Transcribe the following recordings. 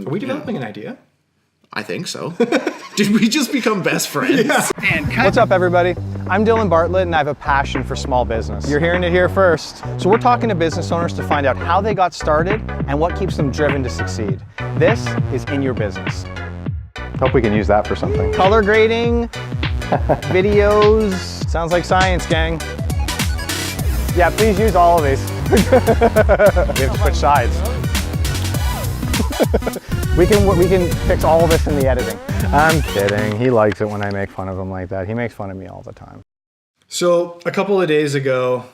Are we developing an idea? I think so. Did we just become best friends? Yeah. What's up, everybody? I'm Dylan Bartlett, and I have a passion for small business. You're hearing it here first. So we're talking to business owners to find out how they got started and what keeps them driven to succeed. This is In Your Business. Hope we can use that for something. Color grading, videos. Sounds like science, gang. Yeah, please use all of these. We have to switch sides. We can fix all of this in the editing. I'm kidding. He likes it when I make fun of him like that. He makes fun of me all the time. So a couple of days ago,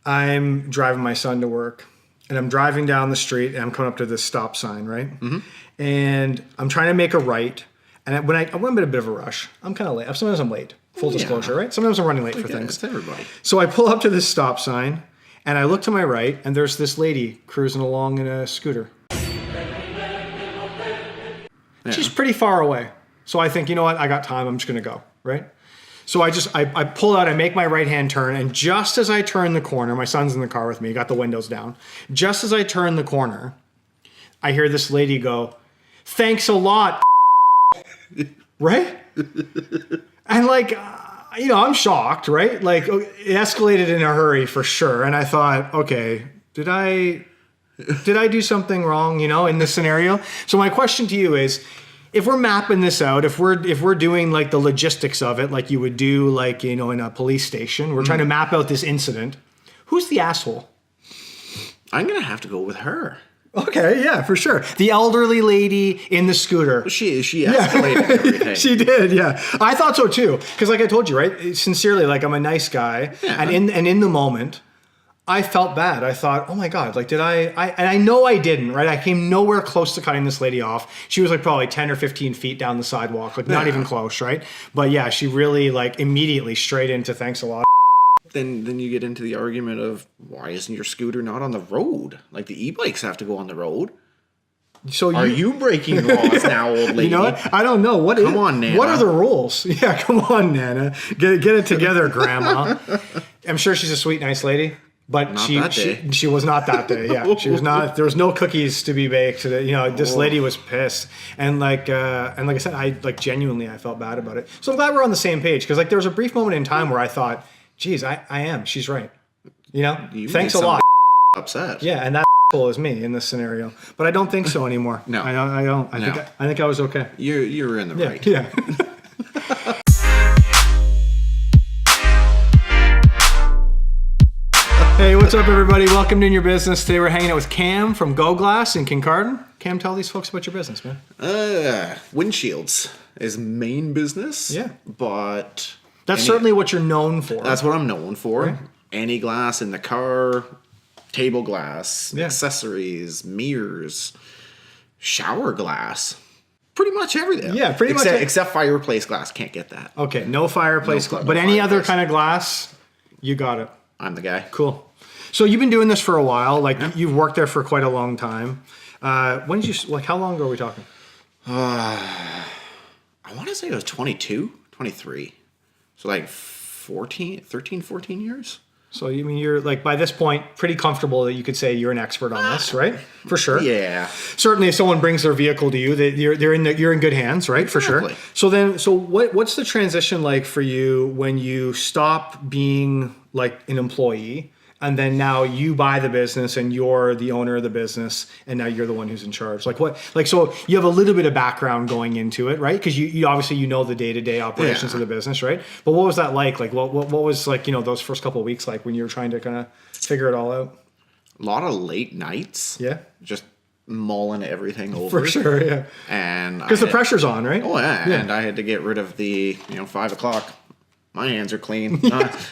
I'm driving my son to work, and I'm driving down the street, and I'm coming up to this stop sign, right? Mm-hmm. And I'm trying to make a right, and when I'm in a bit of a rush. I'm kind of late. Sometimes I'm late. Full disclosure, right? Sometimes I'm running late for things. It's everybody. So I pull up to this stop sign, and I look to my right, and there's this lady cruising along in a scooter. Yeah. She's pretty far away. So I think, you know what? I got time. I'm just going to go, right? So I pull out, I make my right-hand turn, and just as I turn the corner, my son's in the car with me, got the windows down. Just as I turn the corner, I hear this lady go, "Thanks a lot," right? And like, I'm shocked, right? Like, it escalated in a hurry for sure. And I thought, okay, did I do something wrong, in this scenario? So my question to you is, if we're mapping this out, if we're doing like the logistics of it, like you would do like, in a police station, we're trying to map out this incident, who's the asshole? I'm going to have to go with her. Okay, yeah, for sure. The elderly lady in the scooter. She escalated everything. She did, yeah. I thought so too. Because like I told you, right? Sincerely, like I'm a nice guy. Yeah. And in the moment, I felt bad. I thought, oh my God, like did and I know I didn't, right? I came nowhere close to cutting this lady off. She was like probably 10 or 15 feet down the sidewalk, like not even close, right? But yeah, she really like immediately straight into thanks a lot. Then you get into the argument of, why isn't your scooter not on the road? Like the e-bikes have to go on the road. So are you breaking laws now, old lady? You know what? I don't know. Come on, Nana. What are the rules? Yeah, come on, Nana. Get it together, Grandma. I'm sure she's a sweet, nice lady. But she was not that day. Yeah, she was not. There was no cookies to be baked. This lady was pissed, and like I said, I genuinely I felt bad about it. So I'm glad we're on the same page, because like there was a brief moment in time where I thought, geez, I am. She's right. Thanks a lot. Upset. Yeah, and that is me in this scenario. But I don't think so anymore. No, I don't. I think I was okay. You were in the right. Yeah. Hey, what's up, everybody? Welcome to In Your Business. Today we're hanging out with Cam from Go Glass in Kincardine. Cam, tell these folks about your business, man. Windshields is main business. Yeah. But that's certainly what you're known for. That's what I'm known for. Right. Any glass in the car, table glass, accessories, mirrors, shower glass. Pretty much everything. Yeah, pretty much. Except fireplace glass. Can't get that. Okay, no fireplace glass. But any other kind of glass, you got it. I'm the guy. Cool. So you've been doing this for a while. You've worked there for quite a long time. When did you, how long ago are we talking? I want to say it was 22, 23. So 13, 14 years. So you're by this point pretty comfortable that you could say you're an expert on this, right? For sure. Yeah. Certainly, if someone brings their vehicle to you, you're in good hands, right? Exactly. For sure. So what's the transition like for you when you stop being like an employee, and then now you buy the business and you're the owner of the business, and now you're the one who's in charge? So you have a little bit of background going into it, right? Because you obviously the day-to-day operations of the business, right? But what was that like? Like what was those first couple of weeks like when you were trying to kind of figure it all out? A lot of late nights. Yeah. Just mulling everything over. For sure, yeah. And because the pressure's on, right? Oh yeah. And I had to get rid of the 5 o'clock. My hands are clean,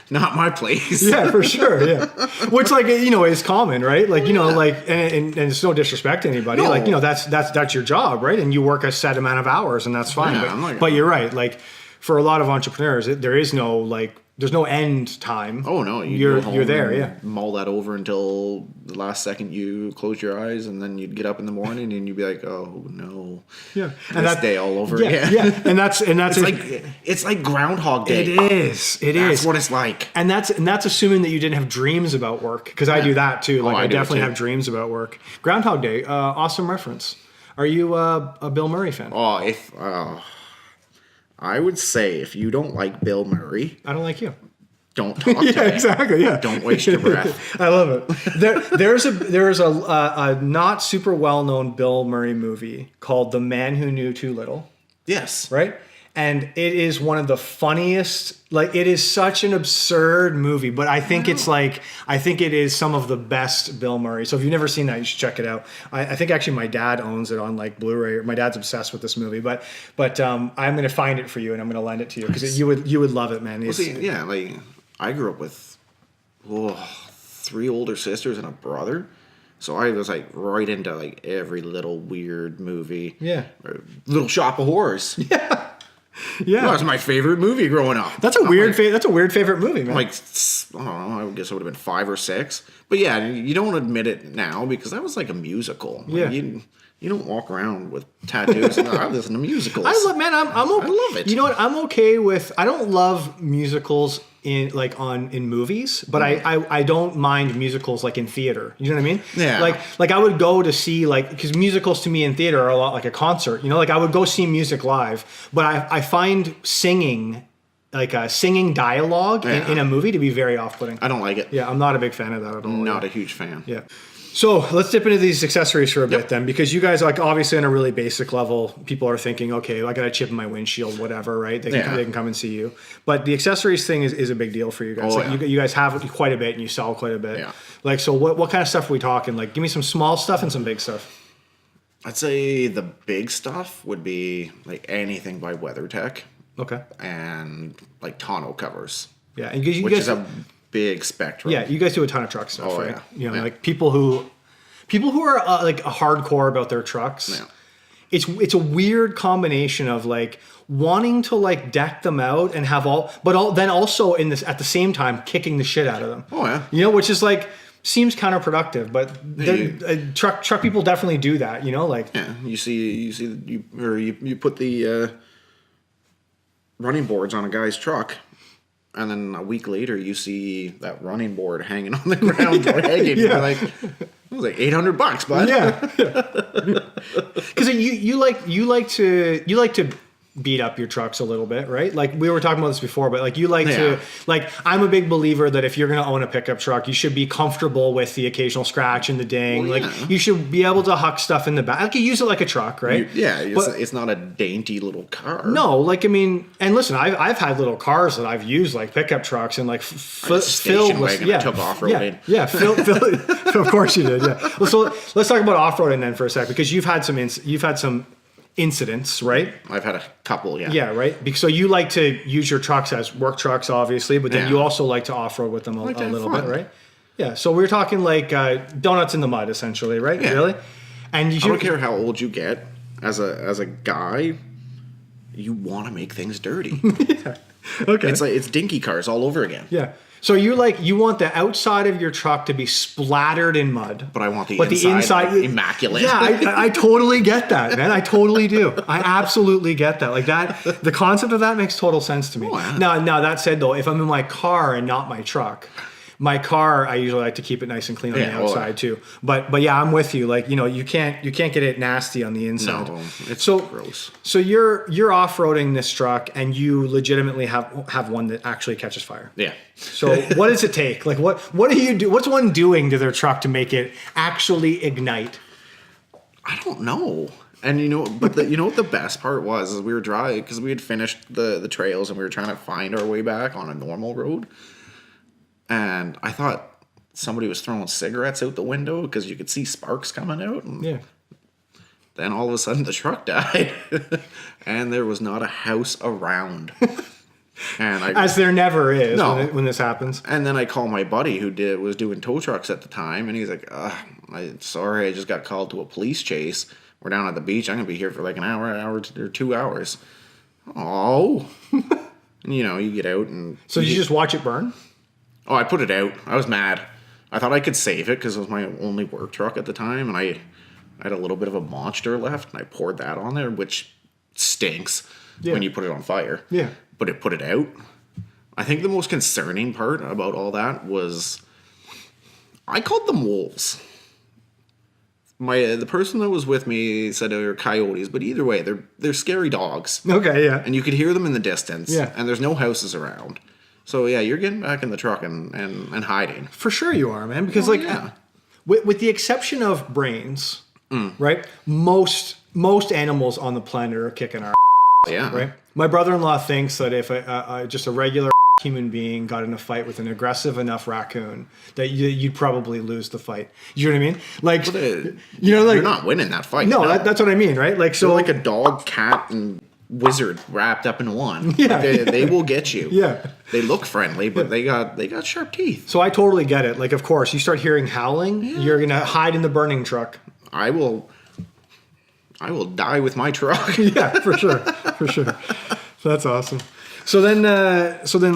not my place. Yeah, for sure. Yeah, which is common, right? And it's no disrespect to anybody. No. That's your job, right? And you work a set amount of hours, and that's fine. Yeah, but you're right. Like for a lot of entrepreneurs, there is no there's no end time. Oh no, you're there. Yeah, mull that over until the last second you close your eyes, and then you'd get up in the morning and you'd be like, oh no, yeah, and that day all over again. Yeah, and that's it's like Groundhog Day. It is. That's what it's like. And that's assuming that you didn't have dreams about work, because I do that too. I definitely have dreams about work. Groundhog Day, awesome reference. Are you a Bill Murray fan? I would say if you don't like Bill Murray, I don't like you. don't talk to me. Exactly. Yeah. Don't waste your breath. I love it. There's a not super well known Bill Murray movie called The Man Who Knew Too Little. Yes. Right? And it is one of the funniest, like it is such an absurd movie, but I think I think it is some of the best Bill Murray. So if you've never seen that, you should check it out. I think actually my dad owns it on like Blu-ray. My dad's obsessed with this movie, but I'm going to find it for you and I'm going to lend it to you because you would love it, man. Like I grew up with 3 older sisters and a brother. So I was like right into like every little weird movie. Yeah. Little Shop of Horrors. Yeah. Yeah. That was my favorite movie growing up. That's a weird favorite movie, man. Like, I don't know, I guess it would have been 5 or 6. But yeah, you don't admit it now because that was like a musical. Like, yeah. You don't walk around with tattoos and I listen to musicals. I love it. You know what? I'm okay with. I don't love musicals in movies, but I don't mind musicals like in theater. You know what I mean? Yeah. Like I would go to see because musicals to me in theater are a lot like a concert. You know, like I would go see music live, but I find singing. Like singing dialogue in a movie to be very off-putting. I don't like it. Yeah, I'm not a big fan of that at all. Not a huge fan. Yeah. So let's dip into these accessories for a bit then, because you guys, like, obviously on a really basic level, people are thinking, okay, I got a chip in my windshield, whatever, right? They can come and see you. But the accessories thing is a big deal for you guys. You guys have quite a bit and you sell quite a bit. Yeah. Like, so what kind of stuff are we talking? Like, give me some small stuff and some big stuff. I'd say the big stuff would be like anything by WeatherTech. Okay. And like tonneau covers. Yeah. And you which guys, is a big spectrum. Yeah, you guys do a ton of truck stuff, right? Yeah. You know, like people who are like hardcore about their trucks. Yeah. It's a weird combination of like wanting to like deck them out and have then also at the same time kicking the shit out of them. Oh yeah. You know, which is like seems counterproductive, but truck people definitely do that. You know, like yeah, you put the running boards on a guy's truck. And then a week later, you see that running board hanging on the ground, dragging. Yeah. Like, it was like $800, bud. Yeah. Because you like to beat up your trucks a little bit, right? Like we were talking about this before, but like you like to I'm a big believer that if you're going to own a pickup truck, you should be comfortable with the occasional scratch and the ding. Well, yeah. Like you should be able to huck stuff in the back. Like you use it like a truck, right? It's not a dainty little car. No, like I mean, and listen, I've had little cars that I've used like pickup trucks and like filled with I took off-roading. Yeah, fill, of course you did. Yeah. Well, so let's talk about off-roading then for a sec, because you've had some incidents, right? I've had a couple, yeah. Yeah, right? So you like to use your trucks as work trucks, obviously, but then you also like to off-road with them a little bit, right? Yeah, so we're talking like donuts in the mud, essentially, right? Yeah. Really? And I don't care how old you get, as a guy, you want to make things dirty. Yeah. Okay. It's dinky cars all over again. Yeah. So you want the outside of your truck to be splattered in mud, but I want the inside immaculate. Yeah, I totally get that, man. I totally do. I absolutely get that. Like that, the concept of that makes total sense to me. Oh, yeah. Now that said, though, if I'm in my car and not my truck, I usually like to keep it nice and clean on the outside too. But yeah, I'm with you. Like, you know, you can't get it nasty on the inside. No, it's gross. So you're off-roading this truck and you legitimately have one that actually catches fire. Yeah. So what does it take? Like what do you do? What's one doing to their truck to make it actually ignite? I don't know. And you know what the best part was is we were driving because we had finished the trails and we were trying to find our way back on a normal road. And I thought somebody was throwing cigarettes out the window because you could see sparks coming out. And yeah. Then all of a sudden the truck died. And there was not a house around. And as there never is when this happens. And then I call my buddy who was doing tow trucks at the time. And he's like, sorry, I just got called to a police chase. We're down at the beach. I'm going to be here for like an hour or 2 hours. Oh. And, you know, you get out and... So did you just watch it burn? Oh, I put it out. I was mad. I thought I could save it because it was my only work truck at the time, and I had a little bit of a monster left, and I poured that on there, which stinks when you put it on fire. Yeah. But it put it out. I think the most concerning part about all that was I called them wolves. The person that was with me said they were coyotes, but either way, they're scary dogs. Okay, yeah. And you could hear them in the distance. Yeah. And there's no houses around. So yeah, you're getting back in the truck and hiding. For sure you are, man. Because with the exception of brains, right? Most animals on the planet are kicking our Yeah. right? My brother-in-law thinks that if just a regular human being got in a fight with an aggressive enough raccoon, that you'd probably lose the fight. You know what I mean? Like, you're not winning that fight. No, that's what I mean, right? Like, so they're like a dog, cat, and wizard wrapped up in one. Yeah. They will get you. Yeah. They look friendly, but they got sharp teeth. So I totally get it. Like, of course, you start hearing howling, you're gonna hide in the burning truck. I will die with my truck. Yeah, for sure. So that's awesome. So then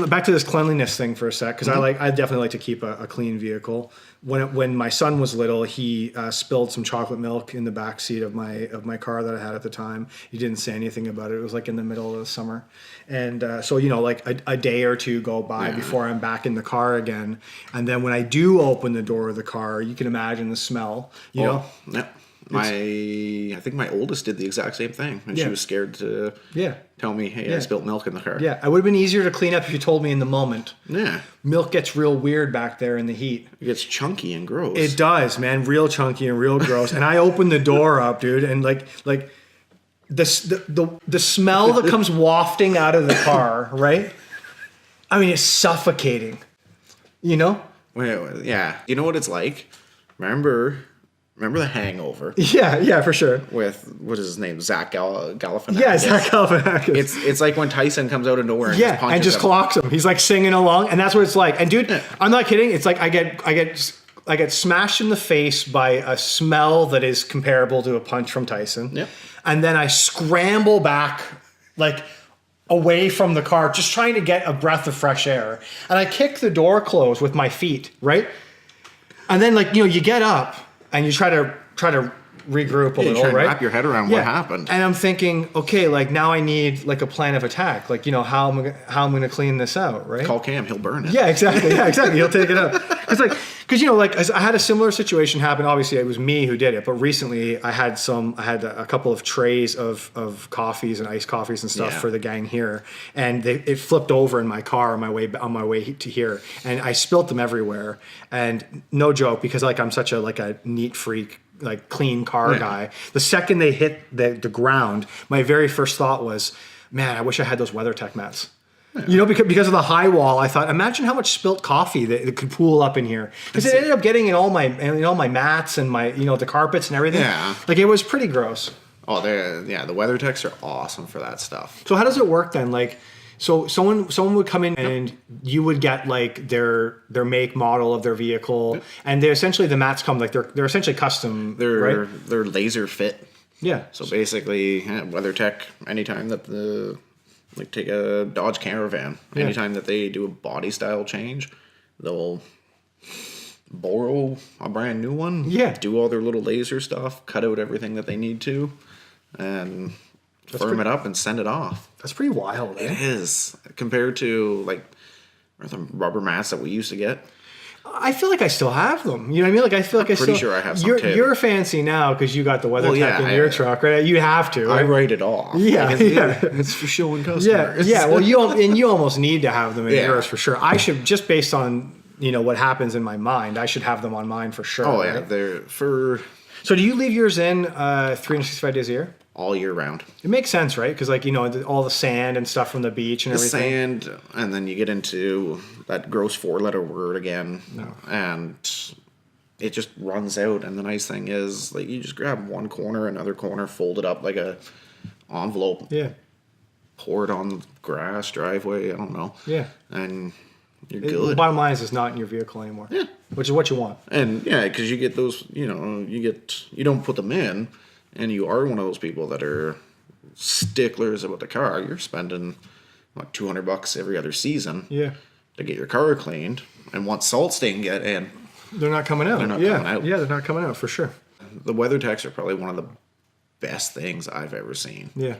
back to this cleanliness thing for a sec, because I definitely like to keep a clean vehicle. When my son was little, he spilled some chocolate milk in the back seat of my car that I had at the time. He didn't say anything about it. It was like in the middle of the summer, and so like a day or two go by before I'm back in the car again. And then when I do open the door of the car, you can imagine the smell. You know. Yeah. I think my oldest did the exact same thing, and she was scared to tell me, "Hey, I spilled milk in the car." Yeah, it would have been easier to clean up if you told me in the moment. Yeah, milk gets real weird back there in the heat. It gets chunky and gross. It does, man, real chunky and real gross. And I opened the door up, dude, and like the smell that comes wafting out of the car, right? I mean, it's suffocating. You know? Well, yeah. You know what it's like? Remember The Hangover? Yeah, for sure. With, what is his name? Zach Galifianakis. Yeah, Zach Galifianakis. It's like when Tyson comes out of nowhere and just clocks him. He's like singing along, and that's what it's like. And dude, I'm not kidding. It's like I get smashed in the face by a smell that is comparable to a punch from Tyson. Yep. And then I scramble back like away from the car, just trying to get a breath of fresh air. And I kick the door closed with my feet, right? And then you get up and you try to regroup a little, try to right? wrap your head around what happened. And I'm thinking, okay, like now I need like a plan of attack. Like, how am I going to clean this out, right? Call Cam, he'll burn it. Yeah, exactly. He'll take it out. Because I had a similar situation happen. Obviously, it was me who did it, but recently I had a couple of trays of coffees and iced coffees and stuff for the gang here, and it flipped over in my car on my way to here, and I spilt them everywhere. And no joke, because I'm such a neat freak, like clean car guy. The second they hit the ground, my very first thought was, man, I wish I had those WeatherTech mats. Yeah. Because of the high wall, I thought, imagine how much spilt coffee that could pool up in here. Because it ended up getting in all my mats and my the carpets and everything. Yeah, like it was pretty gross. Oh, the WeatherTechs are awesome for that stuff. So how does it work then? Like, so someone would come in and you would get like their make, model of their vehicle, and they essentially, the mats come like they're essentially custom. They're laser fit. Yeah. So basically, WeatherTech, anytime that take a Dodge Caravan, anytime that they do a body style change, they'll borrow a brand new one. Yeah. Do all their little laser stuff, cut out everything that they need to, and firm it up and send it off. That's pretty wild. It is, compared to the rubber mats that we used to get. I feel like I still have them. You know what I mean? Like I feel like I'm pretty sure I have some too. You're fancy now because you got the WeatherTech in your truck, right? You have to. Right? I write it off. Yeah, it's for showing customers. Yeah. Well, you almost need to have them in yours for sure. I should, just based on what happens in my mind, I should have them on mine for sure. Oh yeah, they're for. So do you leave yours in 365 days a year? All year round. It makes sense, right? Because all the sand and stuff from the beach and everything. Sand, and then you get into that gross 4-letter word again, and it just runs out. And the nice thing is, you just grab one corner, another corner, fold it up like a envelope. Yeah. Pour it on the grass, driveway, I don't know. Yeah. And you're good. The bottom line is it's not in your vehicle anymore. Yeah. Which is what you want. And because you get those, you don't put them in. And you are one of those people that are sticklers about the car. You're spending $200 every other season to get your car cleaned. And once salt stain get in, they're not coming out. Yeah, they're not coming out for sure. The WeatherTechs are probably one of the best things I've ever seen. Yeah.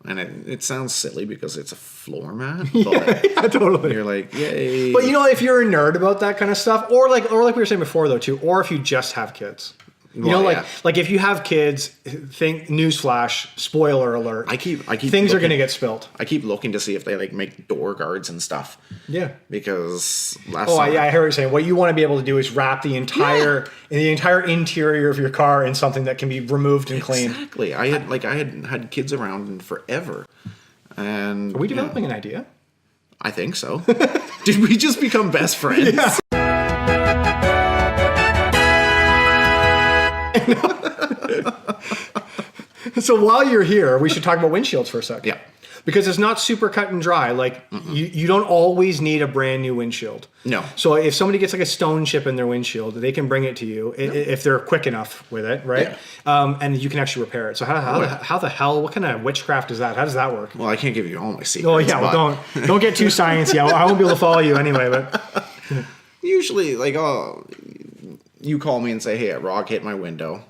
And it sounds silly because it's a floor mat. But yeah, totally. You're like, yay. But if you're a nerd about that kind of stuff, or like we were saying before though too, or if you just have kids. You know, Well, like if you have kids, think newsflash, spoiler alert. I keep things are going to get spilled. I keep looking to see if they like make door guards and stuff. Yeah. Because last Oh, summer, I heard you saying what you want to be able to do is wrap the entire interior of your car in something that can be removed and cleaned. Exactly. I had kids around in forever. And Are we developing an idea? I think so. Did we just become best friends? Yeah. So while you're here, we should talk about windshields for a second. Yeah. Because it's not super cut and dry. Like you don't always need a brand new windshield. No. So if somebody gets like a stone chip in their windshield, they can bring it to you if they're quick enough with it, right? Yeah. And you can actually repair it. So how the hell? What kind of witchcraft is that? How does that work? Well, I can't give you all my secrets. Oh yeah, well don't get too sciencey. I won't be able to follow you anyway. But usually, like, you call me and say, "Hey, a rock hit my window."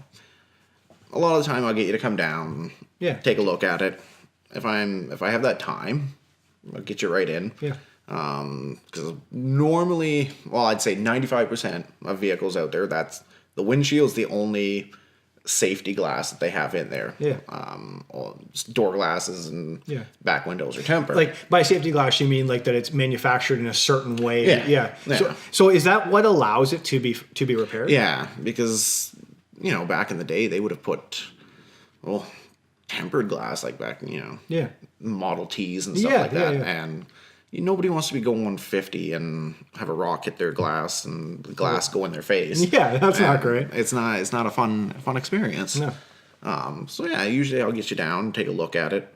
A lot of the time, I'll get you to come down, take a look at it. If I have that time, I'll get you right in. Yeah. Because normally, well, I'd say 95% of vehicles out there, that's the windshield's the only safety glass that they have in there. Yeah. Door glasses and back windows are tempered. Like by safety glass, you mean like that it's manufactured in a certain way? Yeah. So is that what allows it to be repaired? Yeah, because back in the day they would have put tempered glass like back Model Ts and stuff like that, and nobody wants to be going 50 and have a rock hit their glass and the glass go in their face. Yeah, that's not great. It's not a fun experience. No. So yeah, usually I'll get you down and take a look at it.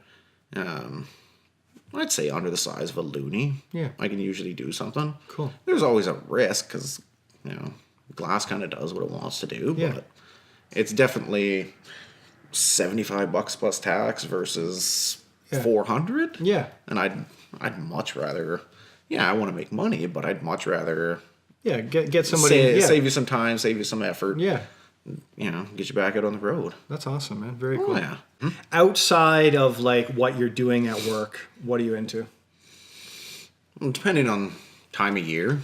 I'd say under the size of a loonie. Yeah. I can usually do something. Cool. There's always a risk because glass kind of does what it wants to do, but it's definitely $75 plus tax versus $400. Yeah. And I'd much rather, I want to make money, but I'd much rather get somebody save you some time, save you some effort. Yeah. Get you back out on the road. That's awesome, man. Very cool. Oh, yeah. Outside of like what you're doing at work, what are you into? Well, depending on time of year,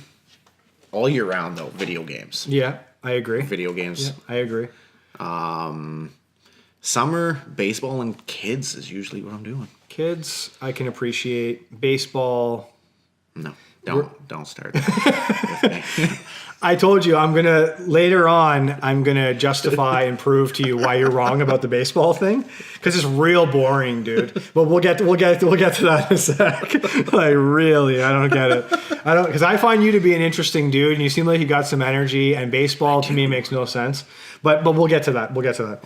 all year round though, video games. Yeah, I agree. Video games. Yeah, I agree. Summer, baseball, and kids is usually what I'm doing. Kids, I can appreciate. Baseball. No, don't start that with me. I told you later on I'm gonna justify and prove to you why you're wrong about the baseball thing, because it's real boring, dude. But we'll get to that in a sec. I don't get it. Because I find you to be an interesting dude, and you seem like you got some energy. And baseball to me makes no sense. But we'll get to that.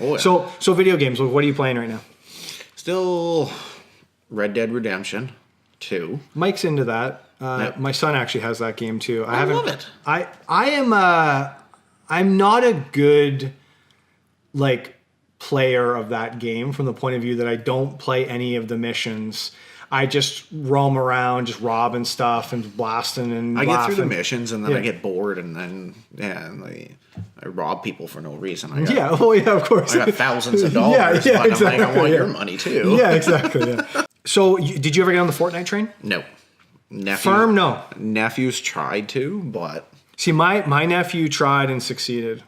Oh, yeah. So video games. What are you playing right now? Still, Red Dead Redemption 2. Mike's into that. My son actually has that game too. I love it. I'm not a good player of that game from the point of view that I don't play any of the missions. I just roam around, just robbing stuff and blasting and I get through the laughing. missions and then I get bored and then I rob people for no reason. Of course. I got thousands of dollars, but exactly, I'm like, I want your money too. Yeah, exactly. Yeah. So did you ever get on the Fortnite train? No. Firm, no. Nephews tried to, but... See, my nephew tried and succeeded.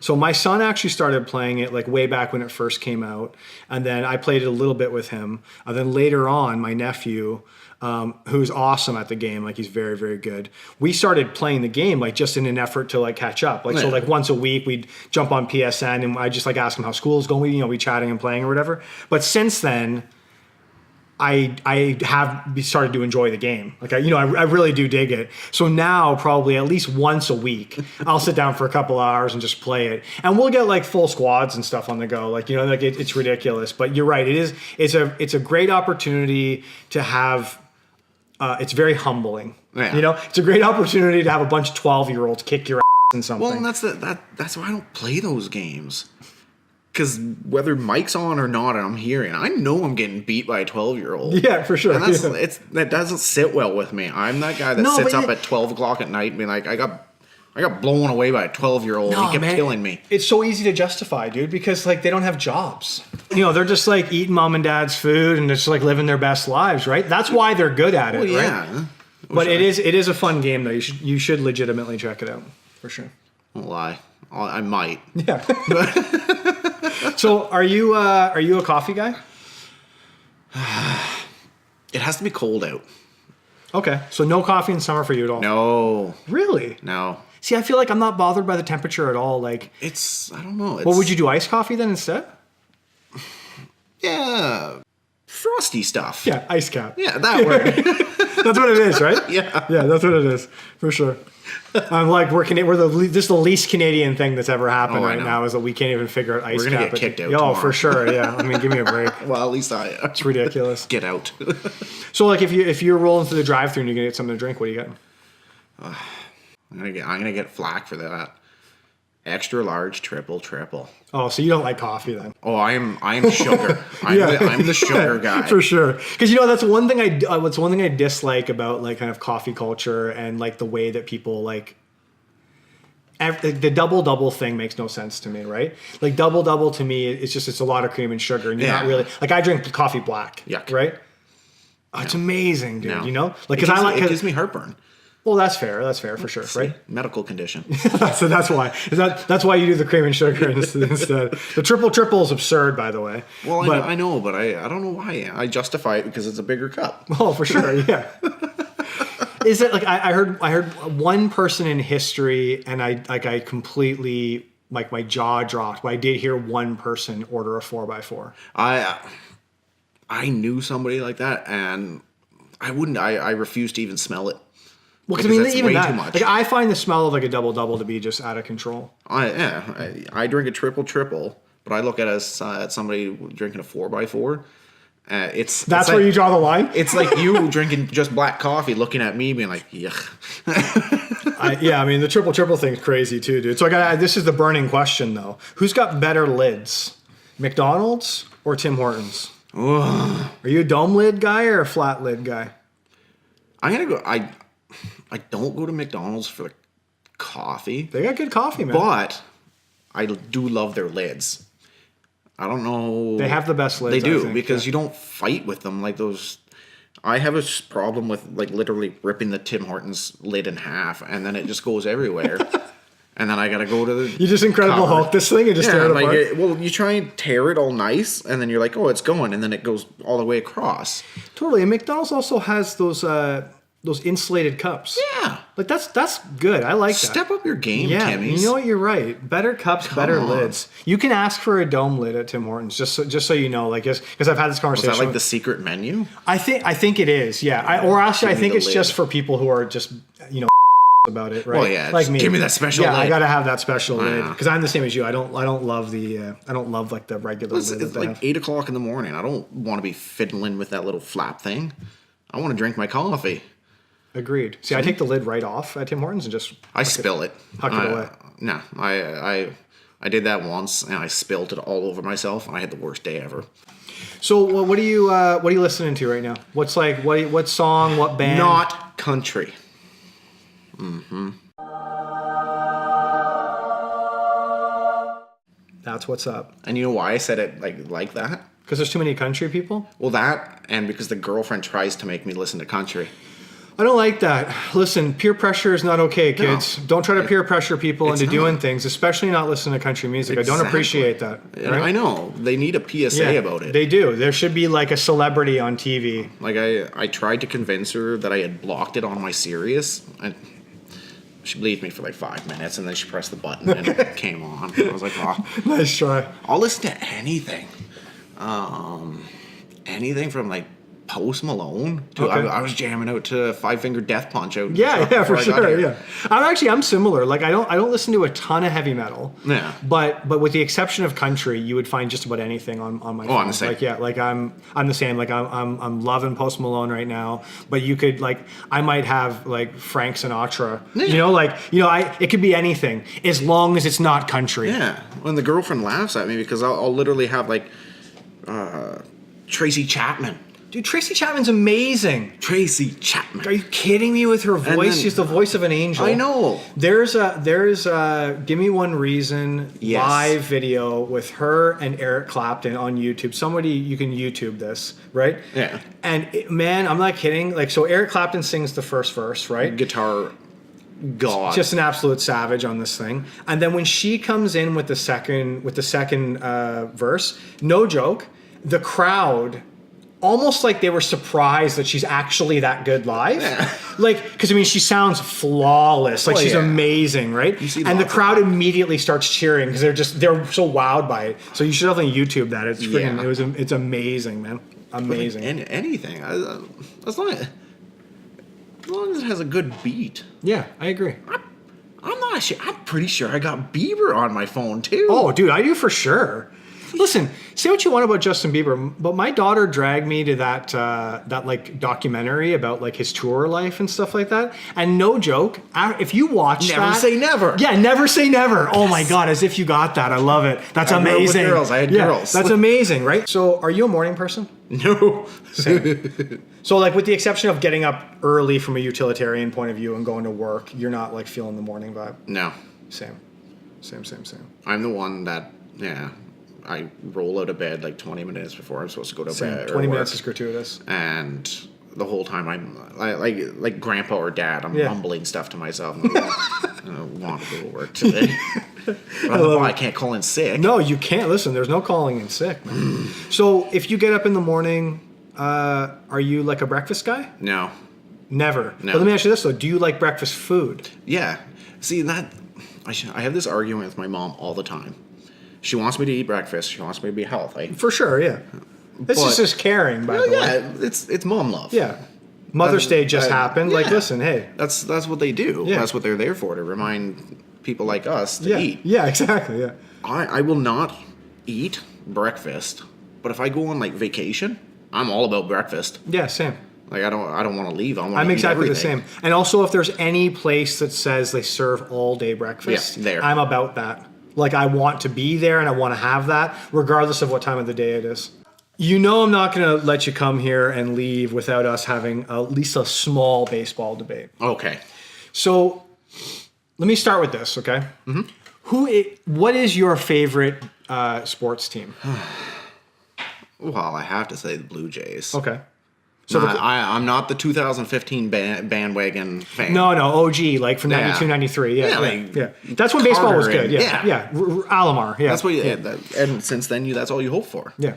So my son actually started playing it way back when it first came out. And then I played it a little bit with him. And then later on, my nephew, who's awesome at the game, he's very, very good. We started playing the game just in an effort to catch up. So once a week we'd jump on PSN and I just ask him how school's going. We chatting and playing or whatever. But since then, I have started to enjoy the game. I really do dig it. So now probably at least once a week, I'll sit down for a couple hours and just play it. And we'll get full squads and stuff on the go. It's ridiculous. But you're right. It's a great opportunity to have. It's very humbling. Yeah. It's a great opportunity to have a bunch of 12-year-olds kick your ass in something. Well, that's why I don't play those games. Because whether Mike's on or not, and I'm hearing, I know I'm getting beat by a 12-year-old. Yeah, for sure. And that doesn't sit well with me. I'm that guy that sits up at 12 o'clock at night and be like, I got blown away by a 12-year-old. He kept killing me. It's so easy to justify, dude, because they don't have jobs. They're just eating mom and dad's food and just living their best lives, right? That's why they're good at it, right? But it is a fun game though. You should legitimately check it out for sure. Won't lie. I might. Yeah. So are you a coffee guy? It has to be cold out. Okay. So no coffee in summer for you at all? No. Really? No. See, I feel like I'm not bothered by the temperature at all. Like, I don't know. what would you do? Iced coffee then instead? Yeah. Frosty stuff. Yeah, ice cap. Yeah, that word. That's what it is, right? Yeah. Yeah, that's what it is for sure. I'm like we're this is the least Canadian thing that's ever happened Oh, I right know. now is that we can't even figure out ice We're gonna cap. get kicked out Oh, tomorrow. for sure. Yeah. I mean, give me a break. Well, at least It's ridiculous. get out. So like if you're rolling through the drive-through and you're gonna get something to drink, what do you get? I'm gonna get flack for that. Extra large, triple. Oh, so you don't like coffee then? Oh, I'm sugar. I'm the sugar guy. For sure. Because that's one thing what's one thing I dislike about like kind of coffee culture and like the way that people like the double thing makes no sense to me, right? Like double to me, it's a lot of cream and sugar, and you're not really like I drink coffee black, Yuck. right? Oh, it's amazing, dude. No. You know, like it gives me heartburn. Well, that's fair. That's fair for sure, right? Medical condition. So that's why. That's why you do the cream and sugar instead. The triple is absurd, by the way. Well, I know, but I don't know why. I justify it because it's a bigger cup. Oh, for sure, yeah. Is it like I heard one person in history, and I completely like my jaw dropped. But I did hear one person order a 4x4. I knew somebody like that, and I wouldn't. I refuse to even smell it. Well, because I mean, that's even way that, too much. like I find the smell of like a double to be just out of control. I drink a triple, but I look at it as somebody drinking a 4x4. That's where you draw the line. It's like you drinking just black coffee, looking at me, being like, "Yuck." I mean, the triple thing's crazy too, dude. So this is the burning question though: who's got better lids, McDonald's or Tim Hortons? Ugh. Are you a dome lid guy or a flat lid guy? I'm gonna go. I don't go to McDonald's for the coffee. They got good coffee, man. But I do love their lids. I don't know. They have the best lids. They do, I think, because you don't fight with them like those. I have a problem with like literally ripping the Tim Hortons lid in half, and then it just goes everywhere. And then I gotta go to the. You just Incredible Hulk this thing and just tear it apart. Well, you try and tear it all nice, and then you're like, oh, it's going, and then it goes all the way across. Totally. And McDonald's also has those insulated cups. Yeah. Like that's good. I like that. Step up your game, Yeah, Timmy's. you know what? You're right. Better cups, better on. lids. You can ask for a dome lid at Tim Hortons, just so you know. Like, because I've had this Is conversation. that like the secret menu? I think it is. Yeah. I Give me think the it's lid. just for people who are just about it, right? Well, yeah, like just me. give me that special Yeah, I lid. gotta have that special lid Yeah. because I'm the same as you. I don't love like the regular It's lid. that they like have. 8 o'clock in the morning. I don't want to be fiddling with that little flap thing. I want to drink my coffee. Agreed. See, I take the lid right off at Tim Hortons and just I spill it. huck it away. No, I did that once and I spilled it all over myself. And I had the worst day ever. So what are you listening to right now? What's like what song, what band? Not country. That's what's up. And you know why I said it like that? Because there's too many country people? Well, that and because the girlfriend tries to make me listen to country. I don't like that. Listen, peer pressure is not okay, kids. No. Don't try to peer pressure people into not. doing things, especially not listening to country music. I don't Exactly. appreciate that. And right? I know they need a PSA about it. They do. There should be like a celebrity on TV. Like I tried to convince her that I had blocked it on my Sirius, and she believed me for like 5 minutes, and then she pressed the button and it came on. I was like, oh, Nice try. I'll listen to anything, anything from like Post Malone to Okay. I was jamming out to Five Finger Death Punch out. Yeah, for before I got sure. here. Yeah, I'm similar. Like I don't listen to a ton of heavy metal. Yeah. But with the exception of country, you would find just about anything on my phone. I'm the same. Like I'm the same. Like I'm loving Post Malone right now. But you could I might have like Frank Sinatra. Yeah. It could be anything as long as it's not country. Yeah. When the girlfriend laughs at me because I'll literally have like Tracy Chapman. Dude, Tracy Chapman's amazing. Tracy Chapman. Are you kidding me with her voice? then- She's the voice of an angel. I know. There's a Give Me One Reason Yes. live video with her and Eric Clapton on YouTube. You can YouTube this, right? Yeah. And man, I'm not kidding. Like, so Eric Clapton sings the first verse, right? Guitar God. just an absolute savage on this thing. And then when she comes in with the second verse, no joke, the crowd almost like they were surprised that she's actually that good live. Yeah. Like, because I mean, she sounds flawless. Like, she's amazing, right? And the crowd immediately starts cheering because they're so wowed by it. So you should definitely YouTube that. It's freaking, it's amazing, man. Amazing. Anything. As long as it has a good beat. Yeah, I agree. I'm not sure. I'm pretty sure I got Bieber on my phone too. Oh, dude, I do for sure. Listen, say what you want about Justin Bieber, but my daughter dragged me to that like documentary about like his tour life and stuff like that. And no joke, if you watch Never say never. Yeah, never say never. Yes. Oh my God, as if you got that. I love it. That's amazing. I had girls. That's amazing, right? So, are you a morning person? No. Same. So, like, with the exception of getting up early from a utilitarian point of view and going to work, you're not like feeling the morning vibe. No. Same. I'm the one that I roll out of bed like 20 minutes before I'm supposed to go to bed. 20 minutes is gratuitous. And the whole time I'm like grandpa or dad, I'm mumbling stuff to myself. I'm like, I don't want to go to work today. But I can't call in sick. No, you can't. Listen, there's no calling in sick, man. So if you get up in the morning, are you like a breakfast guy? No. Never. No. But let me ask you this though: do you like breakfast food? Yeah. See that I have this argument with my mom all the time. She wants me to eat breakfast. She wants me to be healthy. For sure, yeah. This is just caring, by the way. Yeah, it's mom love. Yeah. Mother's Day just happened. Yeah. Like, listen, hey. That's what they do. Yeah. That's what they're there for, to remind people like us to eat. Yeah, exactly, yeah. I will not eat breakfast, but if I go on like vacation, I'm all about breakfast. Yeah, same. Like I don't want to leave. I'm exactly the same. And also, if there's any place that says they serve all day breakfast, I'm about that. Like, I want to be there and I want to have that, regardless of what time of the day it is. You know I'm not going to let you come here and leave without us having at least a small baseball debate. Okay. So, let me start with this, okay? Mm-hmm. What is your favorite sports team? Well, I have to say the Blue Jays. Okay. So I'm not the 2015 bandwagon fan. No, OG, like from 92, 93. Yeah. That's when baseball was good. Yeah. Alomar. Yeah. That's what. And since then, that's all you hope for. Yeah.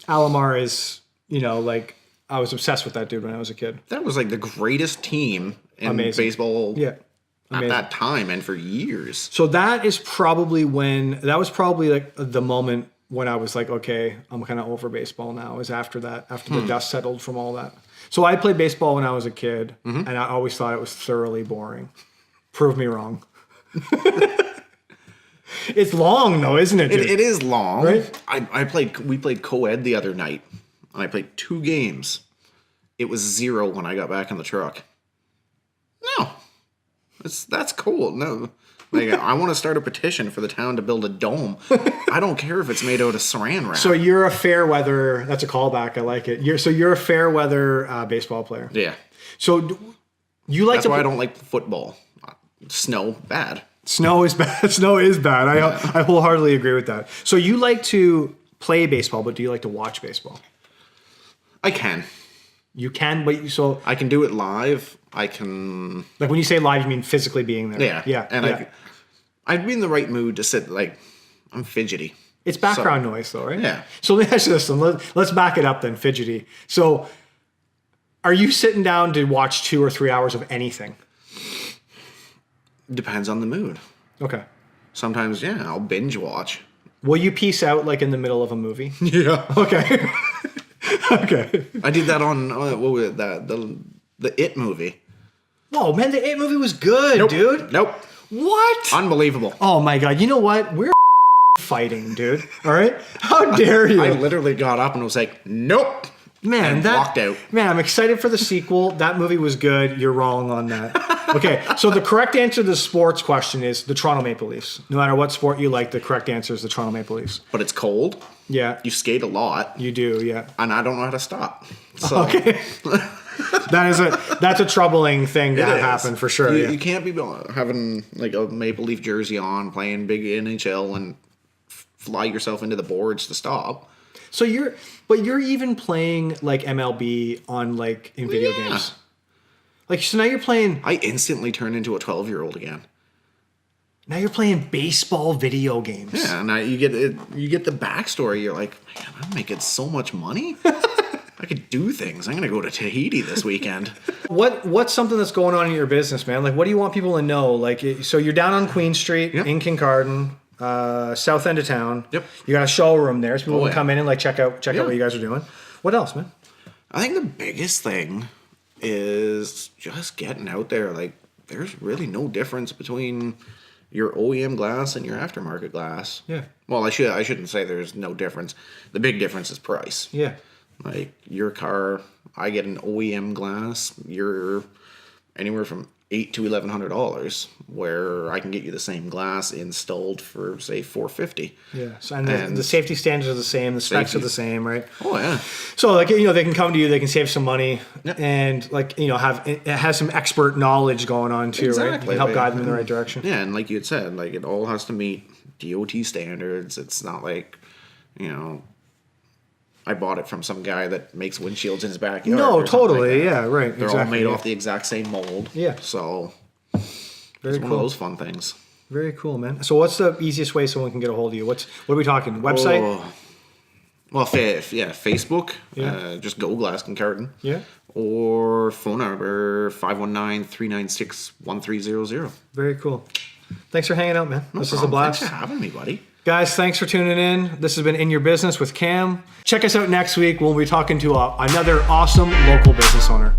Alomar is, like, I was obsessed with that dude when I was a kid. That was like the greatest team in baseball. Yeah. At that time and for years. So that was probably like the moment when I was like, okay, I'm kind of over baseball now, is after the dust settled from all that. So I played baseball when I was a kid, and I always thought it was thoroughly boring. Prove me wrong. It's long though, isn't it, dude? It is long. Right? We played co-ed the other night, and I played 2 games. It was 0 when I got back in the truck. No. That's cool. No. Like, I want to start a petition for the town to build a dome. I don't care if it's made out of saran wrap. So you're a fair weather. That's a callback. I like it. You're a fair weather baseball player. Yeah. So you like? That's why I don't like football. Snow, bad. Snow is bad. Snow is bad. I wholeheartedly agree with that. So you like to play baseball, but do you like to watch baseball? I can. You can, but I can do it live. I can, like, when you say live, you mean physically being there. Yeah. And I'd be in the right mood to sit. Like, I'm fidgety. It's background noise, though, right? Yeah. So let me ask you this. Let's back it up then. Fidgety. So, are you sitting down to watch 2 or 3 hours of anything? Depends on the mood. Okay. Sometimes, I'll binge watch. Will you peace out like in the middle of a movie? Yeah. Okay. Okay. I did that on what was that? The It movie. Whoa, man, the It movie was good, dude. Nope. What? Unbelievable. Oh my God. You know what? We're fighting, dude. All right? How dare you? I literally got up and was like, nope. Man, and walked out. Man, I'm excited for the sequel. That movie was good. You're wrong on that. Okay, so the correct answer to the sports question is the Toronto Maple Leafs. No matter what sport you like, the correct answer is the Toronto Maple Leafs. But it's cold. Yeah. You skate a lot. You do, yeah. And I don't know how to stop. So. Okay. That's a troubling thing to have happen for sure. You can't be having like a Maple Leaf jersey on, playing big NHL, and fly yourself into the boards to stop. So you're even playing like MLB on like in video games. Like, so now you're playing. I instantly turned into a 12-year-old again. Now you're playing baseball video games. Yeah, and you get the backstory. You're like, man, I'm making so much money. I could do things. I'm gonna go to Tahiti this weekend. What's something that's going on in your business, man? Like, what do you want people to know? Like, so you're down on Queen Street in Kincardine, south end of town. Yep. You got a showroom there, so people can come in and like check out what you guys are doing. What else, man? I think the biggest thing is just getting out there. Like, there's really no difference between your OEM glass and your aftermarket glass. Yeah. Well, I shouldn't say there's no difference. The big difference is price. Yeah. Like, your car, I get an OEM glass, you're anywhere from $800 to $1,100, where I can get you the same glass installed for, say, $450. Yeah. So, and the safety standards are the same, the specs are the same, right? Oh yeah. So, like, you know, they can come to you, they can save some money, Yep. and, like, you know, it has some expert knowledge going on too, right? You can help guide them in the right direction. Yeah, and like you had said, like, it all has to meet DOT standards. It's not like, you know, I bought it from some guy that makes windshields in his backyard. No, or something like totally. that. Yeah, right. They're all made off the exact same mold. Yeah. So Very it's one of those fun things. Very cool, man. So, what's the easiest way someone can get a hold of you? What are we talking? Website? Oh, well, Facebook. Yeah. Just Go Glass Kincardine. Yeah. Or phone number 519-396-1300. Very cool. Thanks for hanging out, man. This is a Problem. blast. Thanks for having me, buddy. Guys, thanks for tuning in. This has been In Your Business with Cam. Check us out next week when we'll be talking to another awesome local business owner.